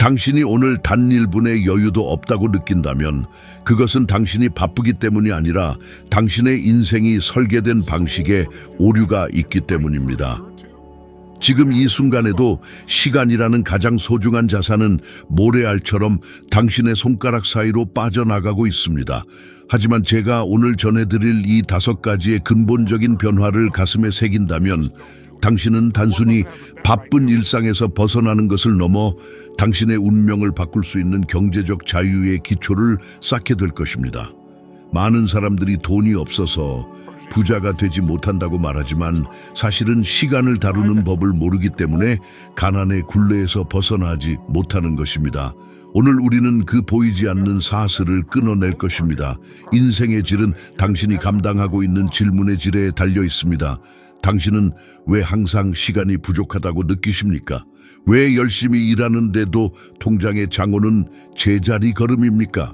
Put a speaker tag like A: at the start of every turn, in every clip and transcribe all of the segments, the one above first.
A: 당신이 오늘 단 1분의 여유도 없다고 느낀다면 그것은 당신이 바쁘기 때문이 아니라 당신의 인생이 설계된 방식에 오류가 있기 때문입니다. 지금 이 순간에도 시간이라는 가장 소중한 자산은 모래알처럼 당신의 손가락 사이로 빠져나가고 있습니다. 하지만 제가 오늘 전해드릴 이 5가지의 근본적인 변화를 가슴에 새긴다면 당신은 단순히 바쁜 일상에서 벗어나는 것을 넘어 당신의 운명을 바꿀 수 있는 경제적 자유의 기초를 쌓게 될 것입니다. 많은 사람들이 돈이 없어서 부자가 되지 못한다고 말하지만 사실은 시간을 다루는 법을 모르기 때문에 가난의 굴레에서 벗어나지 못하는 것입니다. 오늘 우리는 그 보이지 않는 사슬을 끊어낼 것입니다. 인생의 질은 당신이 감당하고 있는 질문의 질에 달려 있습니다. 당신은 왜 항상 시간이 부족하다고 느끼십니까? 왜 열심히 일하는데도 통장의 장원은 제자리 걸음입니까?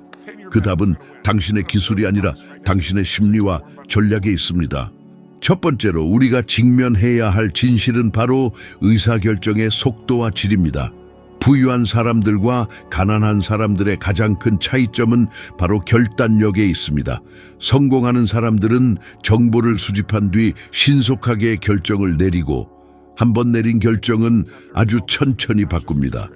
A: 그 답은 당신의 기술이 아니라 당신의 심리와 전략에 있습니다. 첫 번째로 우리가 직면해야 할 진실은 바로 의사결정의 속도와 질입니다. 부유한 사람들과 가난한 사람들의 가장 큰 차이점은 바로 결단력에 있습니다. 성공하는 사람들은 정보를 수집한 뒤 신속하게 결정을 내리고 한 번 내린 결정은 아주 천천히 바꿉니다.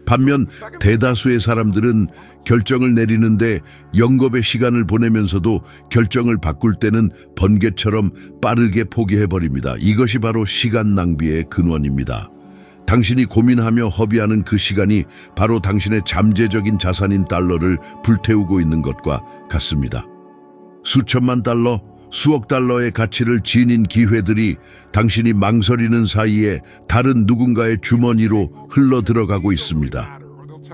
A: 반면 대다수의 사람들은 결정을 내리는데 영겁의 시간을 보내면서도 결정을 바꿀 때는 번개처럼 빠르게 포기해버립니다. 이것이 바로 시간 낭비의 근원입니다. 당신이 고민하며 허비하는 그 시간이 바로 당신의 잠재적인 자산인 달러를 불태우고 있는 것과 같습니다. 수천만 달러, 수억 달러의 가치를 지닌 기회들이 당신이 망설이는 사이에 다른 누군가의 주머니로 흘러들어가고 있습니다.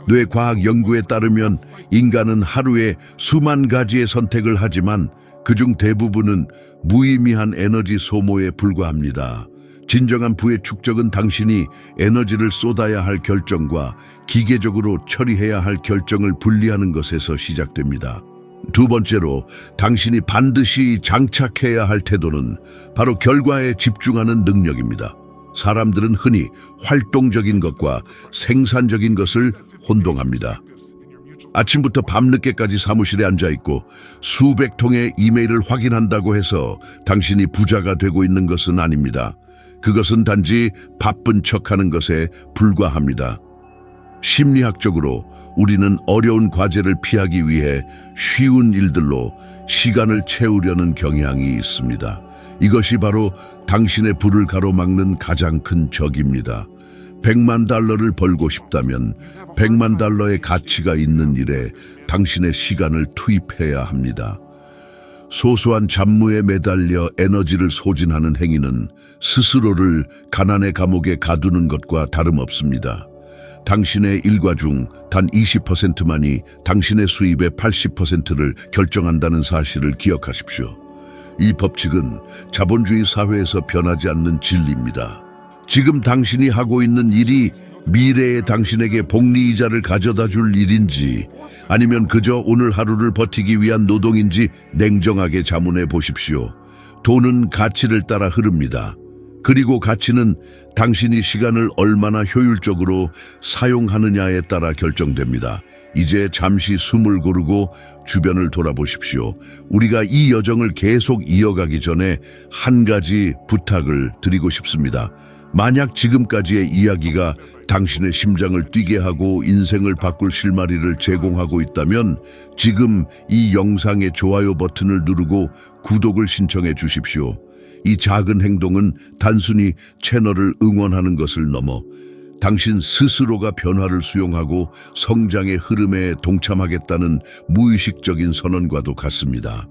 A: 뇌과학 연구에 따르면 인간은 하루에 수만 가지의 선택을 하지만 그중 대부분은 무의미한 에너지 소모에 불과합니다. 진정한 부의 축적은 당신이 에너지를 쏟아야 할 결정과 기계적으로 처리해야 할 결정을 분리하는 것에서 시작됩니다. 두 번째로 당신이 반드시 장착해야 할 태도는 바로 결과에 집중하는 능력입니다. 사람들은 흔히 활동적인 것과 생산적인 것을 혼동합니다. 아침부터 밤늦게까지 사무실에 앉아있고 수백 통의 이메일을 확인한다고 해서 당신이 부자가 되고 있는 것은 아닙니다. 그것은 단지 바쁜 척하는 것에 불과합니다. 심리학적으로 우리는 어려운 과제를 피하기 위해 쉬운 일들로 시간을 채우려는 경향이 있습니다. 이것이 바로 당신의 부를 가로막는 가장 큰 적입니다. 100만 달러를 벌고 싶다면 100만 달러의 가치가 있는 일에 당신의 시간을 투입해야 합니다. 소소한 잡무에 매달려 에너지를 소진하는 행위는 스스로를 가난의 감옥에 가두는 것과 다름없습니다. 당신의 일과 중 단 20%만이 당신의 수입의 80%를 결정한다는 사실을 기억하십시오. 이 법칙은 자본주의 사회에서 변하지 않는 진리입니다. 지금 당신이 하고 있는 일이 미래의 당신에게 복리이자를 가져다 줄 일인지 아니면 그저 오늘 하루를 버티기 위한 노동인지 냉정하게 자문해 보십시오. 돈은 가치를 따라 흐릅니다. 그리고 가치는 당신이 시간을 얼마나 효율적으로 사용하느냐에 따라 결정됩니다. 이제 잠시 숨을 고르고 주변을 돌아보십시오. 우리가 이 여정을 계속 이어가기 전에 한 가지 부탁을 드리고 싶습니다. 만약 지금까지의 이야기가 당신의 심장을 뛰게 하고 인생을 바꿀 실마리를 제공하고 있다면 지금 이 영상의 좋아요 버튼을 누르고 구독을 신청해 주십시오. 이 작은 행동은 단순히 채널을 응원하는 것을 넘어 당신 스스로가 변화를 수용하고 성장의 흐름에 동참하겠다는 무의식적인 선언과도 같습니다.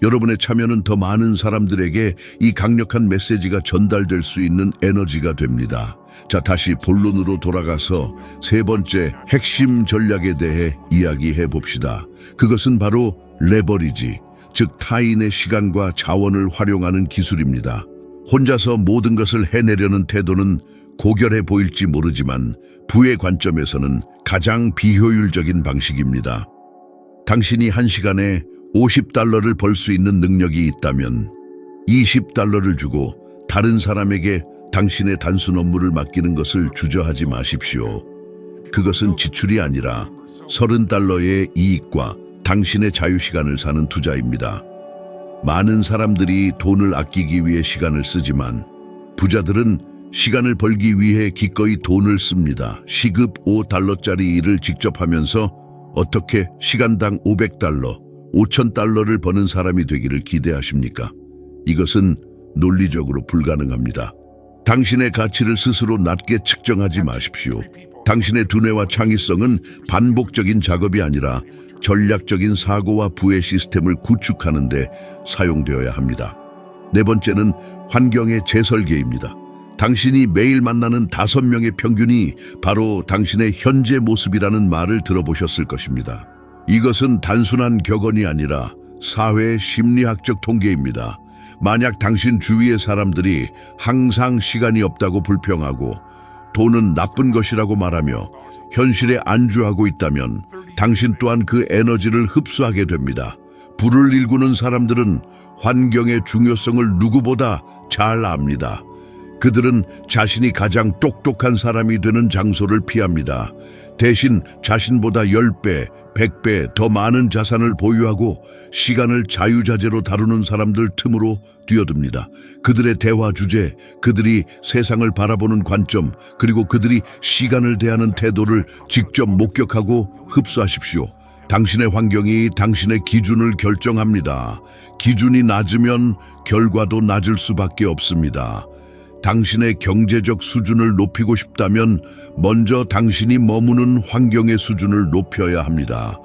A: 여러분의 참여는 더 많은 사람들에게 이 강력한 메시지가 전달될 수 있는 에너지가 됩니다. 자, 다시 본론으로 돌아가서 세 번째 핵심 전략에 대해 이야기해 봅시다. 그것은 바로 레버리지, 즉 타인의 시간과 자원을 활용하는 기술입니다. 혼자서 모든 것을 해내려는 태도는 고결해 보일지 모르지만 부의 관점에서는 가장 비효율적인 방식입니다. 당신이 한 시간에 50달러를 벌 수 있는 능력이 있다면 20달러를 주고 다른 사람에게 당신의 단순 업무를 맡기는 것을 주저하지 마십시오. 그것은 지출이 아니라 $30의 이익과 당신의 자유시간을 사는 투자입니다. 많은 사람들이 돈을 아끼기 위해 시간을 쓰지만 부자들은 시간을 벌기 위해 기꺼이 돈을 씁니다. 시급 $5짜리 일을 직접 하면서 어떻게 시간당 $500, $5,000를 버는 사람이 되기를 기대하십니까? 이것은 논리적으로 불가능합니다. 당신의 가치를 스스로 낮게 측정하지 마십시오. 당신의 두뇌와 창의성은 반복적인 작업이 아니라 전략적인 사고와 부의 시스템을 구축하는 데 사용되어야 합니다. 네 번째는 환경의 재설계입니다. 당신이 매일 만나는 5명의 평균이 바로 당신의 현재 모습이라는 말을 들어보셨을 것입니다. 이것은 단순한 격언이 아니라 사회 심리학적 통계입니다. 만약 당신 주위의 사람들이 항상 시간이 없다고 불평하고 돈은 나쁜 것이라고 말하며 현실에 안주하고 있다면 당신 또한 그 에너지를 흡수하게 됩니다. 불을 일구는 사람들은 환경의 중요성을 누구보다 잘 압니다. 그들은 자신이 가장 똑똑한 사람이 되는 장소를 피합니다. 대신 자신보다 10배, 100배 더 많은 자산을 보유하고 시간을 자유자재로 다루는 사람들 틈으로 뛰어듭니다. 그들의 대화 주제, 그들이 세상을 바라보는 관점, 그리고 그들이 시간을 대하는 태도를 직접 목격하고 흡수하십시오. 당신의 환경이 당신의 기준을 결정합니다. 기준이 낮으면 결과도 낮을 수밖에 없습니다. 당신의 경제적 수준을 높이고 싶다면 먼저 당신이 머무는 환경의 수준을 높여야 합니다.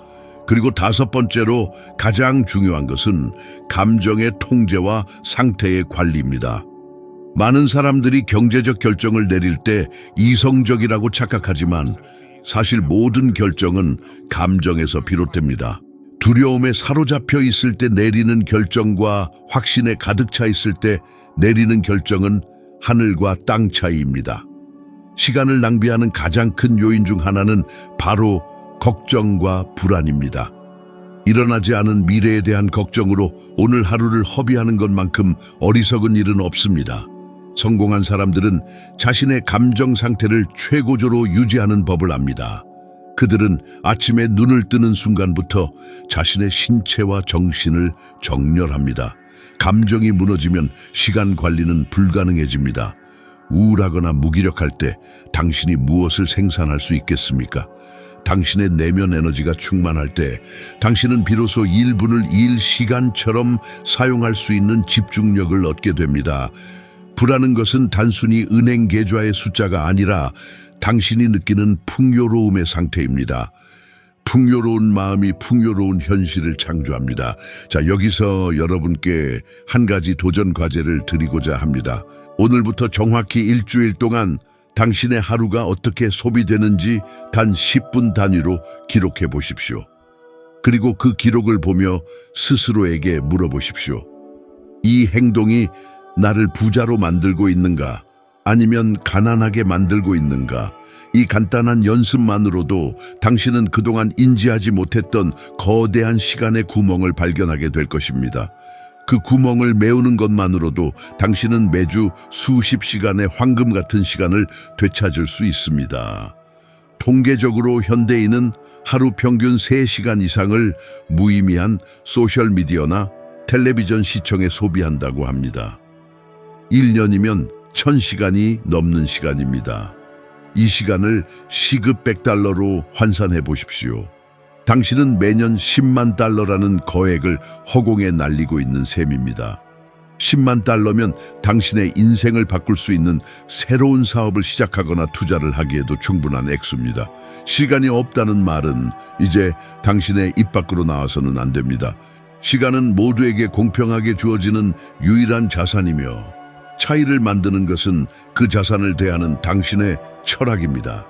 A: 그리고 5번째로 가장 중요한 것은 감정의 통제와 상태의 관리입니다. 많은 사람들이 경제적 결정을 내릴 때 이성적이라고 착각하지만 사실 모든 결정은 감정에서 비롯됩니다. 두려움에 사로잡혀 있을 때 내리는 결정과 확신에 가득 차 있을 때 내리는 결정은 하늘과 땅 차이입니다. 시간을 낭비하는 가장 큰 요인 중 하나는 바로 걱정과 불안입니다. 일어나지 않은 미래에 대한 걱정으로 오늘 하루를 허비하는 것만큼 어리석은 일은 없습니다. 성공한 사람들은 자신의 감정 상태를 최고조로 유지하는 법을 압니다. 그들은 아침에 눈을 뜨는 순간부터 자신의 신체와 정신을 정렬합니다. 감정이 무너지면 시간 관리는 불가능해집니다. 우울하거나 무기력할 때 당신이 무엇을 생산할 수 있겠습니까? 당신의 내면 에너지가 충만할 때 당신은 비로소 1분을 1시간처럼 사용할 수 있는 집중력을 얻게 됩니다. 부라는 것은 단순히 은행 계좌의 숫자가 아니라 당신이 느끼는 풍요로움의 상태입니다. 풍요로운 마음이 풍요로운 현실을 창조합니다. 자, 여기서 여러분께 한 가지 도전 과제를 드리고자 합니다. 오늘부터 정확히 일주일 동안 당신의 하루가 어떻게 소비되는지 단 10분 단위로 기록해 보십시오. 그리고 그 기록을 보며 스스로에게 물어보십시오. 이 행동이 나를 부자로 만들고 있는가? 아니면 가난하게 만들고 있는가? 이 간단한 연습만으로도 당신은 그동안 인지하지 못했던 거대한 시간의 구멍을 발견하게 될 것입니다. 그 구멍을 메우는 것만으로도 당신은 매주 수십 시간의 황금 같은 시간을 되찾을 수 있습니다. 통계적으로 현대인은 하루 평균 3시간 이상을 무의미한 소셜미디어나 텔레비전 시청에 소비한다고 합니다. 1년이면 1000시간이 넘는 시간입니다. 이 시간을 시급 $100로 환산해 보십시오. 당신은 매년 $10만 라는 거액을 허공에 날리고 있는 셈입니다. $10만 당신의 인생을 바꿀 수 있는 새로운 사업을 시작하거나 투자를 하기에도 충분한 액수입니다. 시간이 없다는 말은 이제 당신의 입 밖으로 나와서는 안 됩니다. 시간은 모두에게 공평하게 주어지는 유일한 자산이며 차이를 만드는 것은 그 자산을 대하는 당신의 철학입니다.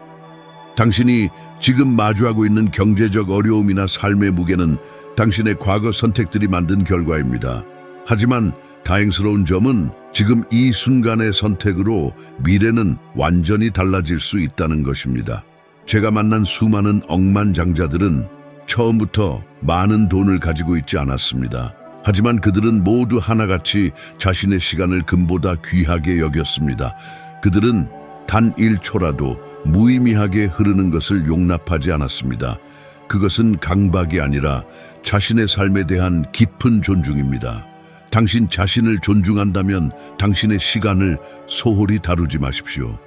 A: 당신이 지금 마주하고 있는 경제적 어려움이나 삶의 무게는 당신의 과거 선택들이 만든 결과입니다. 하지만 다행스러운 점은 지금 이 순간의 선택으로 미래는 완전히 달라질 수 있다는 것입니다. 제가 만난 수많은 억만장자들은 처음부터 많은 돈을 가지고 있지 않았습니다. 하지만 그들은 모두 하나같이 자신의 시간을 금보다 귀하게 여겼습니다. 그들은 단 1초라도 무의미하게 흐르는 것을 용납하지 않았습니다. 그것은 강박이 아니라 자신의 삶에 대한 깊은 존중입니다. 당신 자신을 존중한다면 당신의 시간을 소홀히 다루지 마십시오.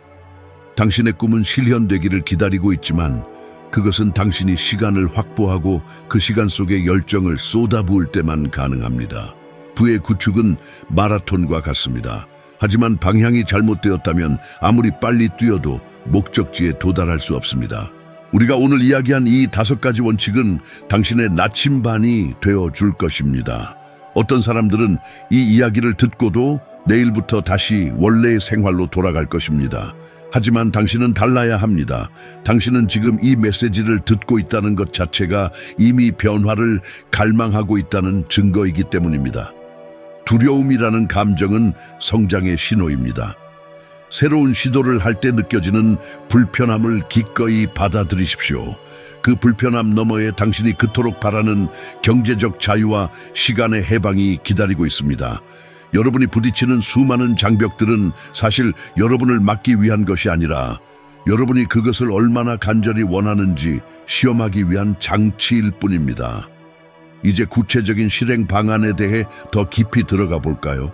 A: 당신의 꿈은 실현되기를 기다리고 있지만 그것은 당신이 시간을 확보하고 그 시간 속에 열정을 쏟아부을 때만 가능합니다. 부의 구축은 마라톤과 같습니다. 하지만 방향이 잘못되었다면 아무리 빨리 뛰어도 목적지에 도달할 수 없습니다. 우리가 오늘 이야기한 이 5가지 원칙은 당신의 나침반이 되어줄 것입니다. 어떤 사람들은 이 이야기를 듣고도 내일부터 다시 원래의 생활로 돌아갈 것입니다. 하지만 당신은 달라야 합니다. 당신은 지금 이 메시지를 듣고 있다는 것 자체가 이미 변화를 갈망하고 있다는 증거이기 때문입니다. 두려움이라는 감정은 성장의 신호입니다. 새로운 시도를 할 때 느껴지는 불편함을 기꺼이 받아들이십시오. 그 불편함 너머에 당신이 그토록 바라는 경제적 자유와 시간의 해방이 기다리고 있습니다. 여러분이 부딪히는 수많은 장벽들은 사실 여러분을 막기 위한 것이 아니라 여러분이 그것을 얼마나 간절히 원하는지 시험하기 위한 장치일 뿐입니다. 이제 구체적인 실행 방안에 대해 더 깊이 들어가 볼까요?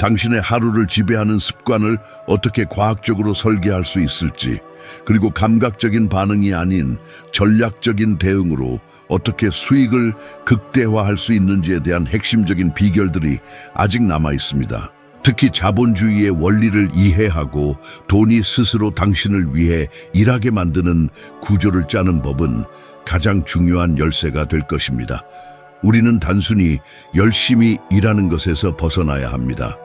A: 당신의 하루를 지배하는 습관을 어떻게 과학적으로 설계할 수 있을지, 그리고 감각적인 반응이 아닌 전략적인 대응으로 어떻게 수익을 극대화할 수 있는지에 대한 핵심적인 비결들이 아직 남아 있습니다. 특히 자본주의의 원리를 이해하고 돈이 스스로 당신을 위해 일하게 만드는 구조를 짜는 법은 가장 중요한 열쇠가 될 것입니다. 우리는 단순히 열심히 일하는 것에서 벗어나야 합니다.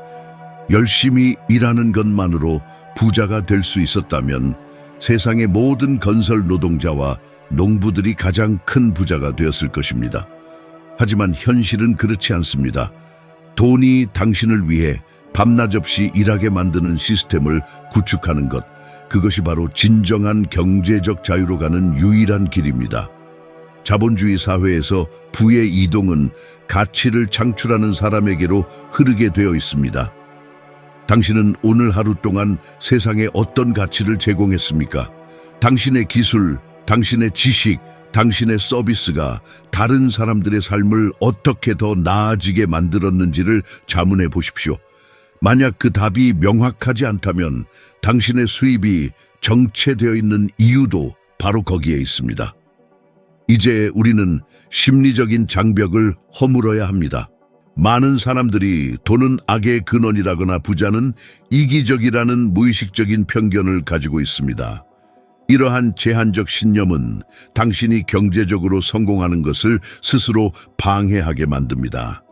A: 열심히 일하는 것만으로 부자가 될 수 있었다면 세상의 모든 건설 노동자와 농부들이 가장 큰 부자가 되었을 것입니다. 하지만 현실은 그렇지 않습니다. 돈이 당신을 위해 밤낮 없이 일하게 만드는 시스템을 구축하는 것, 그것이 바로 진정한 경제적 자유로 가는 유일한 길입니다. 자본주의 사회에서 부의 이동은 가치를 창출하는 사람에게로 흐르게 되어 있습니다. 당신은 오늘 하루 동안 세상에 어떤 가치를 제공했습니까? 당신의 기술, 당신의 지식, 당신의 서비스가 다른 사람들의 삶을 어떻게 더 나아지게 만들었는지를 자문해 보십시오. 만약 그 답이 명확하지 않다면 당신의 수입이 정체되어 있는 이유도 바로 거기에 있습니다. 이제 우리는 심리적인 장벽을 허물어야 합니다. 많은 사람들이 돈은 악의 근원이라거나 부자는 이기적이라는 무의식적인 편견을 가지고 있습니다. 이러한 제한적 신념은 당신이 경제적으로 성공하는 것을 스스로 방해하게 만듭니다.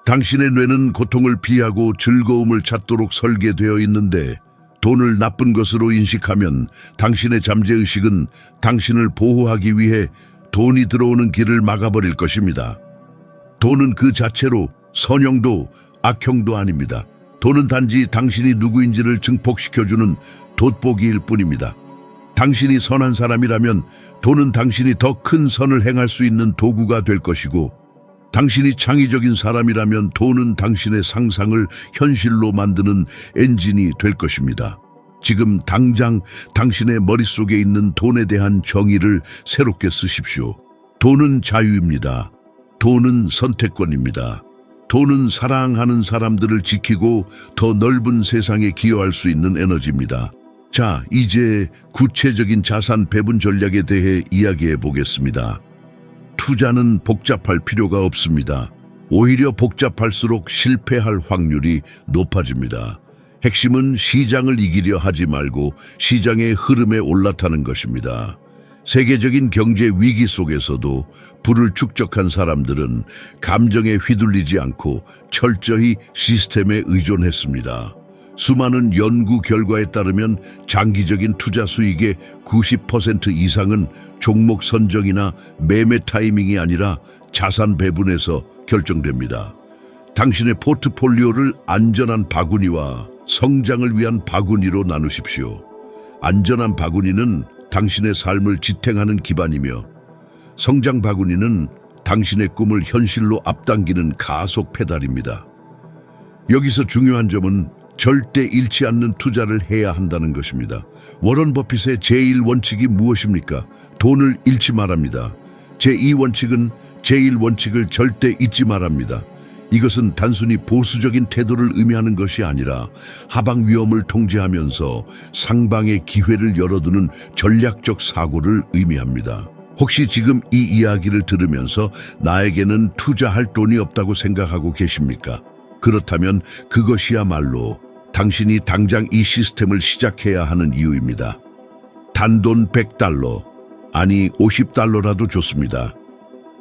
A: 당신의 뇌는 고통을 피하고 즐거움을 찾도록 설계되어 있는데 돈을 나쁜 것으로 인식하면 당신의 잠재의식은 당신을 보호하기 위해 돈이 들어오는 길을 막아버릴 것입니다. 돈은 그 자체로 선형도 악형도 아닙니다. 돈은 단지 당신이 누구인지를 증폭시켜주는 돋보기일 뿐입니다. 당신이 선한 사람이라면 돈은 당신이 더 큰 선을 행할 수 있는 도구가 될 것이고, 당신이 창의적인 사람이라면 돈은 당신의 상상을 현실로 만드는 엔진이 될 것입니다. 지금 당장 당신의 머릿속에 있는 돈에 대한 정의를 새롭게 쓰십시오. 돈은 자유입니다. 돈은 선택권입니다. 돈은 사랑하는 사람들을 지키고 더 넓은 세상에 기여할 수 있는 에너지입니다. 자, 이제 구체적인 자산 배분 전략에 대해 이야기해 보겠습니다. 투자는 복잡할 필요가 없습니다. 오히려 복잡할수록 실패할 확률이 높아집니다. 핵심은 시장을 이기려 하지 말고 시장의 흐름에 올라타는 것입니다. 세계적인 경제 위기 속에서도 부를 축적한 사람들은 감정에 휘둘리지 않고 철저히 시스템에 의존했습니다. 수많은 연구 결과에 따르면 장기적인 투자 수익의 90% 이상은 종목 선정이나 매매 타이밍이 아니라 자산 배분에서 결정됩니다. 당신의 포트폴리오를 안전한 바구니와 성장을 위한 바구니로 나누십시오. 안전한 바구니는 당신의 삶을 지탱하는 기반이며, 성장 바구니는 당신의 꿈을 현실로 앞당기는 가속 페달입니다. 여기서 중요한 점은 절대 잃지 않는 투자를 해야 한다는 것입니다. 워런 버핏의 제1원칙이 무엇입니까? 돈을 잃지 말합니다. 제2원칙은 제1원칙을 절대 잊지 말합니다. 이것은 단순히 보수적인 태도를 의미하는 것이 아니라 하방 위험을 통제하면서 상방의 기회를 열어두는 전략적 사고를 의미합니다. 혹시 지금 이 이야기를 들으면서 나에게는 투자할 돈이 없다고 생각하고 계십니까? 그렇다면 그것이야말로 당신이 당장 이 시스템을 시작해야 하는 이유입니다. 단돈 $100, 아니 $50라도 좋습니다.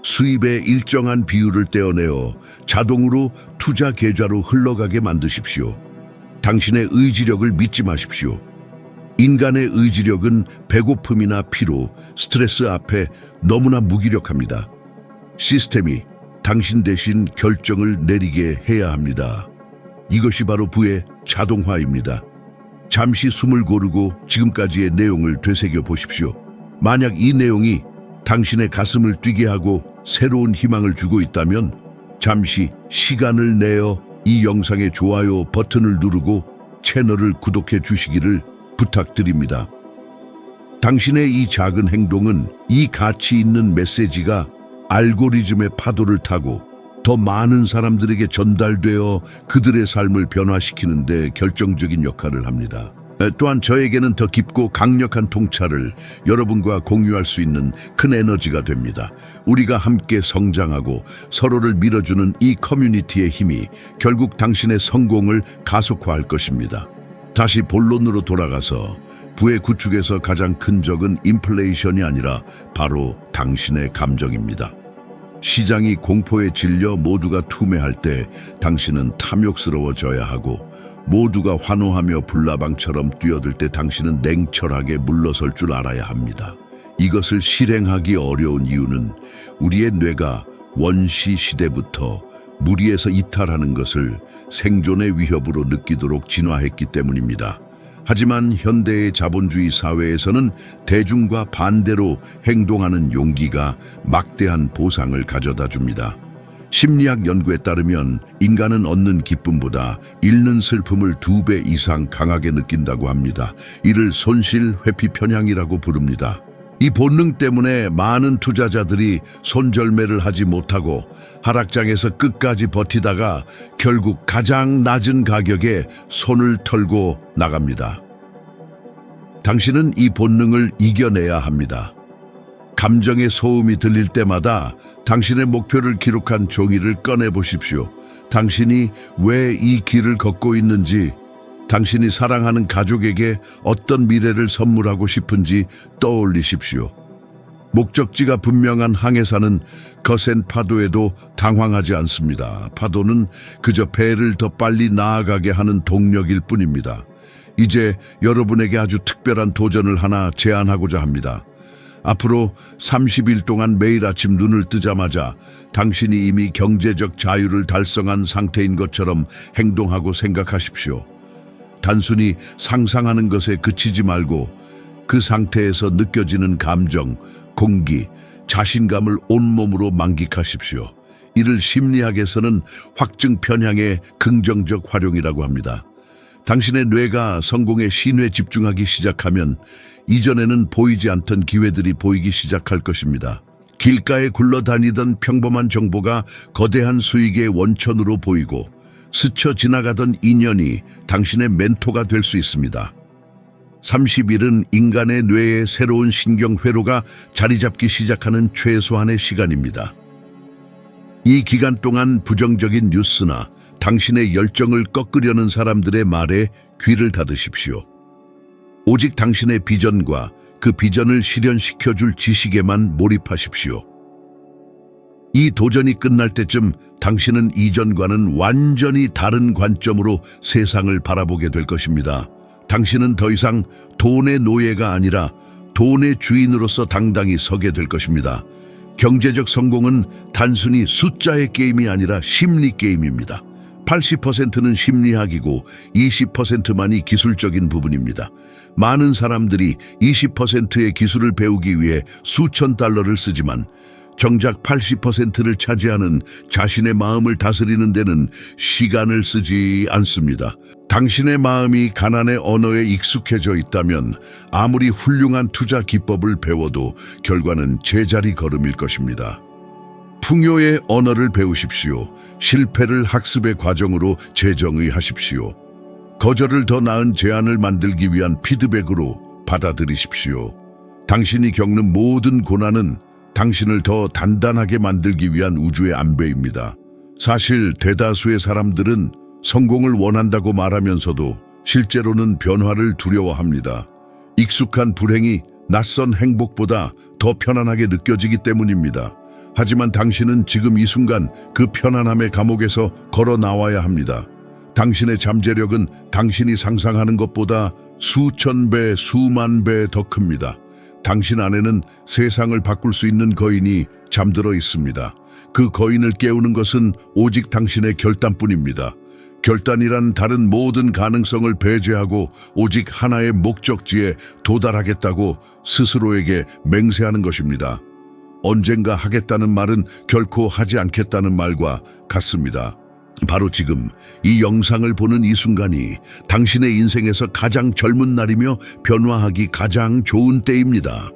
A: 수입의 일정한 비율을 떼어내어 자동으로 투자 계좌로 흘러가게 만드십시오. 당신의 의지력을 믿지 마십시오. 인간의 의지력은 배고픔이나 피로, 스트레스 앞에 너무나 무기력합니다. 시스템이 당신 대신 결정을 내리게 해야 합니다. 이것이 바로 부의 자동화입니다. 잠시 숨을 고르고 지금까지의 내용을 되새겨 보십시오. 만약 이 내용이 당신의 가슴을 뛰게 하고 새로운 희망을 주고 있다면 잠시 시간을 내어 이 영상의 좋아요 버튼을 누르고 채널을 구독해 주시기를 부탁드립니다. 당신의 이 작은 행동은 이 가치 있는 메시지가 알고리즘의 파도를 타고 더 많은 사람들에게 전달되어 그들의 삶을 변화시키는 데 결정적인 역할을 합니다. 또한 저에게는 더 깊고 강력한 통찰을 여러분과 공유할 수 있는 큰 에너지가 됩니다. 우리가 함께 성장하고 서로를 밀어주는 이 커뮤니티의 힘이 결국 당신의 성공을 가속화할 것입니다. 다시 본론으로 돌아가서 부의 구축에서 가장 큰 적은 인플레이션이 아니라 바로 당신의 감정입니다. 시장이 공포에 질려 모두가 투매할 때 당신은 탐욕스러워져야 하고 모두가 환호하며 불나방처럼 뛰어들 때 당신은 냉철하게 물러설 줄 알아야 합니다. 이것을 실행하기 어려운 이유는 우리의 뇌가 원시 시대부터 무리에서 이탈하는 것을 생존의 위협으로 느끼도록 진화했기 때문입니다. 하지만 현대의 자본주의 사회에서는 대중과 반대로 행동하는 용기가 막대한 보상을 가져다 줍니다. 심리학 연구에 따르면 인간은 얻는 기쁨보다 잃는 슬픔을 2배 이상 강하게 느낀다고 합니다. 이를 손실 회피 편향이라고 부릅니다. 이 본능 때문에 많은 투자자들이 손절매를 하지 못하고 하락장에서 끝까지 버티다가 결국 가장 낮은 가격에 손을 털고 나갑니다. 당신은 이 본능을 이겨내야 합니다. 감정의 소음이 들릴 때마다 당신의 목표를 기록한 종이를 꺼내보십시오. 당신이 왜 이 길을 걷고 있는지, 당신이 사랑하는 가족에게 어떤 미래를 선물하고 싶은지 떠올리십시오. 목적지가 분명한 항해사는 거센 파도에도 당황하지 않습니다. 파도는 그저 배를 더 빨리 나아가게 하는 동력일 뿐입니다. 이제 여러분에게 아주 특별한 도전을 하나 제안하고자 합니다. 앞으로 30일 동안 매일 아침 눈을 뜨자마자 당신이 이미 경제적 자유를 달성한 상태인 것처럼 행동하고 생각하십시오. 단순히 상상하는 것에 그치지 말고 그 상태에서 느껴지는 감정, 공기, 자신감을 온몸으로 만끽하십시오. 이를 심리학에서는 확증 편향의 긍정적 활용이라고 합니다. 당신의 뇌가 성공의 신호에 집중하기 시작하면 이전에는 보이지 않던 기회들이 보이기 시작할 것입니다. 길가에 굴러다니던 평범한 정보가 거대한 수익의 원천으로 보이고 스쳐 지나가던 인연이 당신의 멘토가 될 수 있습니다. 30일은 인간의 뇌에 새로운 신경 회로가 자리 잡기 시작하는 최소한의 시간입니다. 이 기간 동안 부정적인 뉴스나 당신의 열정을 꺾으려는 사람들의 말에 귀를 닫으십시오. 오직 당신의 비전과 그 비전을 실현시켜줄 지식에만 몰입하십시오. 이 도전이 끝날 때쯤 당신은 이전과는 완전히 다른 관점으로 세상을 바라보게 될 것입니다. 당신은 더 이상 돈의 노예가 아니라 돈의 주인으로서 당당히 서게 될 것입니다. 경제적 성공은 단순히 숫자의 게임이 아니라 심리 게임입니다. 80%는 심리학이고 20%만이 기술적인 부분입니다. 많은 사람들이 20%의 기술을 배우기 위해 수천 달러를 쓰지만 정작 80%를 차지하는 자신의 마음을 다스리는 데는 시간을 쓰지 않습니다. 당신의 마음이 가난의 언어에 익숙해져 있다면 아무리 훌륭한 투자 기법을 배워도 결과는 제자리 걸음일 것입니다. 풍요의 언어를 배우십시오. 실패를 학습의 과정으로 재정의하십시오. 거절을 더 나은 제안을 만들기 위한 피드백으로 받아들이십시오. 당신이 겪는 모든 고난은 당신을 더 단단하게 만들기 위한 우주의 안배입니다. 사실 대다수의 사람들은 성공을 원한다고 말하면서도 실제로는 변화를 두려워합니다. 익숙한 불행이 낯선 행복보다 더 편안하게 느껴지기 때문입니다. 하지만 당신은 지금 이 순간 그 편안함의 감옥에서 걸어 나와야 합니다. 당신의 잠재력은 당신이 상상하는 것보다 수천 배, 수만 배 더 큽니다. 당신 안에는 세상을 바꿀 수 있는 거인이 잠들어 있습니다. 그 거인을 깨우는 것은 오직 당신의 결단뿐입니다. 결단이란 다른 모든 가능성을 배제하고 오직 하나의 목적지에 도달하겠다고 스스로에게 맹세하는 것입니다. 언젠가 하겠다는 말은 결코 하지 않겠다는 말과 같습니다. 바로 지금 이 영상을 보는 이 순간이 당신의 인생에서 가장 젊은 날이며 변화하기 가장 좋은 때입니다.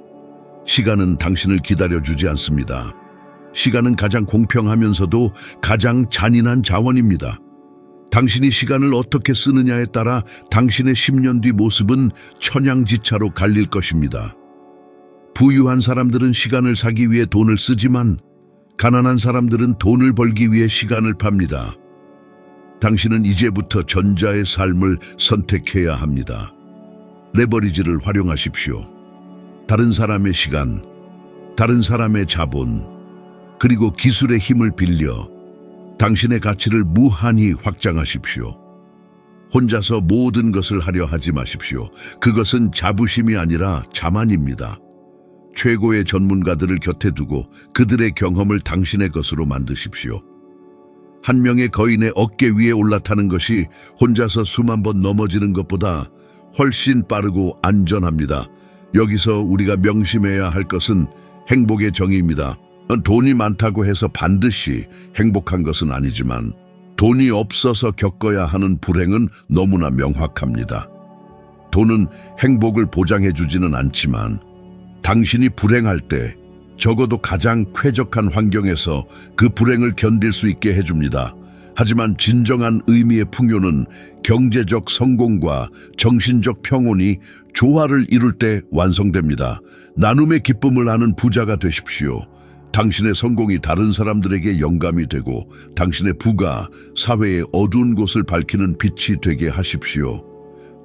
A: 시간은 당신을 기다려주지 않습니다. 시간은 가장 공평하면서도 가장 잔인한 자원입니다. 당신이 시간을 어떻게 쓰느냐에 따라 당신의 10년 뒤 모습은 천양지차로 갈릴 것입니다. 부유한 사람들은 시간을 사기 위해 돈을 쓰지만 가난한 사람들은 돈을 벌기 위해 시간을 팝니다. 당신은 이제부터 전자의 삶을 선택해야 합니다. 레버리지를 활용하십시오. 다른 사람의 시간, 다른 사람의 자본, 그리고 기술의 힘을 빌려 당신의 가치를 무한히 확장하십시오. 혼자서 모든 것을 하려 하지 마십시오. 그것은 자부심이 아니라 자만입니다. 최고의 전문가들을 곁에 두고 그들의 경험을 당신의 것으로 만드십시오. 한 명의 거인의 어깨 위에 올라타는 것이 혼자서 수만 번 넘어지는 것보다 훨씬 빠르고 안전합니다. 여기서 우리가 명심해야 할 것은 행복의 정의입니다. 돈이 많다고 해서 반드시 행복한 것은 아니지만 돈이 없어서 겪어야 하는 불행은 너무나 명확합니다. 돈은 행복을 보장해주지는 않지만 당신이 불행할 때 적어도 가장 쾌적한 환경에서 그 불행을 견딜 수 있게 해줍니다. 하지만 진정한 의미의 풍요는 경제적 성공과 정신적 평온이 조화를 이룰 때 완성됩니다. 나눔의 기쁨을 아는 부자가 되십시오. 당신의 성공이 다른 사람들에게 영감이 되고 당신의 부가 사회의 어두운 곳을 밝히는 빛이 되게 하십시오.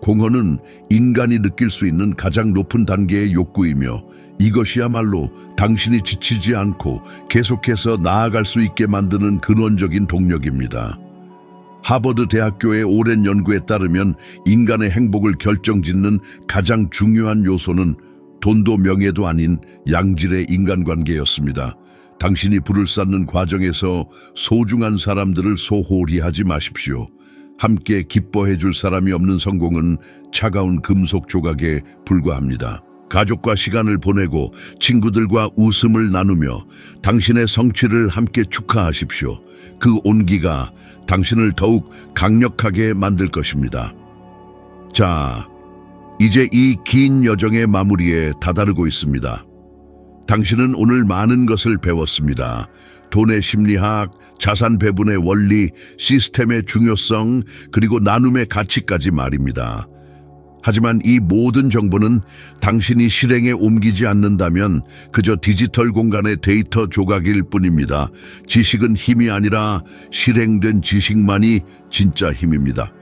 A: 공헌은 인간이 느낄 수 있는 가장 높은 단계의 욕구이며 이것이야말로 당신이 지치지 않고 계속해서 나아갈 수 있게 만드는 근원적인 동력입니다. 하버드 대학교의 오랜 연구에 따르면 인간의 행복을 결정짓는 가장 중요한 요소는 돈도 명예도 아닌 양질의 인간관계였습니다. 당신이 부를 쌓는 과정에서 소중한 사람들을 소홀히 하지 마십시오. 함께 기뻐해 줄 사람이 없는 성공은 차가운 금속 조각에 불과합니다. 가족과 시간을 보내고 친구들과 웃음을 나누며 당신의 성취를 함께 축하하십시오. 그 온기가 당신을 더욱 강력하게 만들 것입니다. 자, 이제 이 긴 여정의 마무리에 다다르고 있습니다. 당신은 오늘 많은 것을 배웠습니다. 돈의 심리학, 자산 배분의 원리, 시스템의 중요성, 그리고 나눔의 가치까지 말입니다. 하지만 이 모든 정보는 당신이 실행에 옮기지 않는다면 그저 디지털 공간의 데이터 조각일 뿐입니다. 지식은 힘이 아니라 실행된 지식만이 진짜 힘입니다.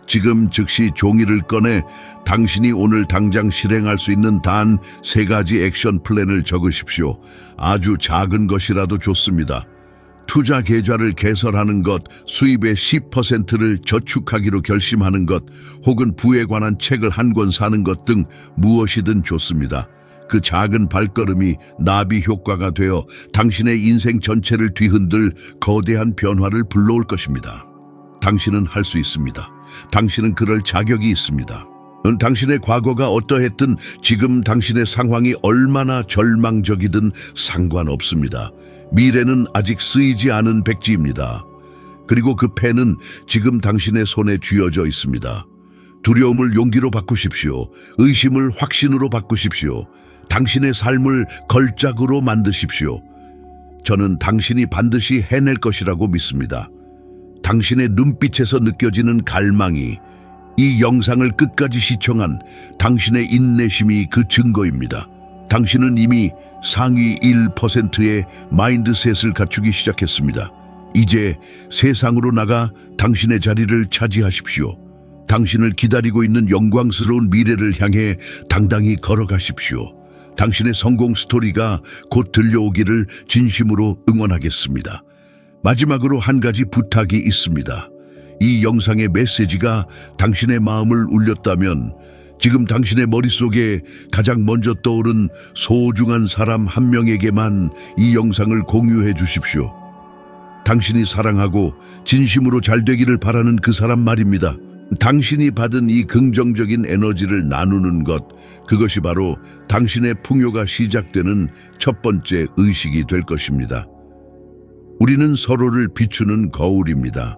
A: 지금 즉시 종이를 꺼내 당신이 오늘 당장 실행할 수 있는 단 3가지 액션 플랜을 적으십시오. 아주 작은 것이라도 좋습니다. 투자 계좌를 개설하는 것, 수입의 10%를 저축하기로 결심하는 것, 혹은 부에 관한 책을 한 권 사는 것 등 무엇이든 좋습니다. 그 작은 발걸음이 나비 효과가 되어 당신의 인생 전체를 뒤흔들 거대한 변화를 불러올 것입니다. 당신은 할 수 있습니다. 당신은 그럴 자격이 있습니다. 당신의 과거가 어떠했든 지금 당신의 상황이 얼마나 절망적이든 상관없습니다. 미래는 아직 쓰이지 않은 백지입니다. 그리고 그 펜은 지금 당신의 손에 쥐어져 있습니다. 두려움을 용기로 바꾸십시오. 의심을 확신으로 바꾸십시오. 당신의 삶을 걸작으로 만드십시오. 저는 당신이 반드시 해낼 것이라고 믿습니다. 당신의 눈빛에서 느껴지는 갈망이 이 영상을 끝까지 시청한 당신의 인내심이 그 증거입니다. 당신은 이미 상위 1%의 마인드셋을 갖추기 시작했습니다. 이제 세상으로 나가 당신의 자리를 차지하십시오. 당신을 기다리고 있는 영광스러운 미래를 향해 당당히 걸어가십시오. 당신의 성공 스토리가 곧 들려오기를 진심으로 응원하겠습니다. 마지막으로 한 가지 부탁이 있습니다. 이 영상의 메시지가 당신의 마음을 울렸다면 지금 당신의 머릿속에 가장 먼저 떠오른 소중한 사람 한 명에게만 이 영상을 공유해 주십시오. 당신이 사랑하고 진심으로 잘 되기를 바라는 그 사람 말입니다. 당신이 받은 이 긍정적인 에너지를 나누는 것, 그것이 바로 당신의 풍요가 시작되는 첫 번째 의식이 될 것입니다. 우리는 서로를 비추는 거울입니다.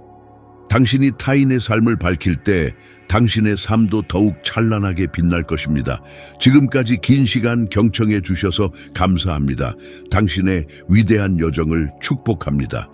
A: 당신이 타인의 삶을 밝힐 때 당신의 삶도 더욱 찬란하게 빛날 것입니다. 지금까지 긴 시간 경청해 주셔서 감사합니다. 당신의 위대한 여정을 축복합니다.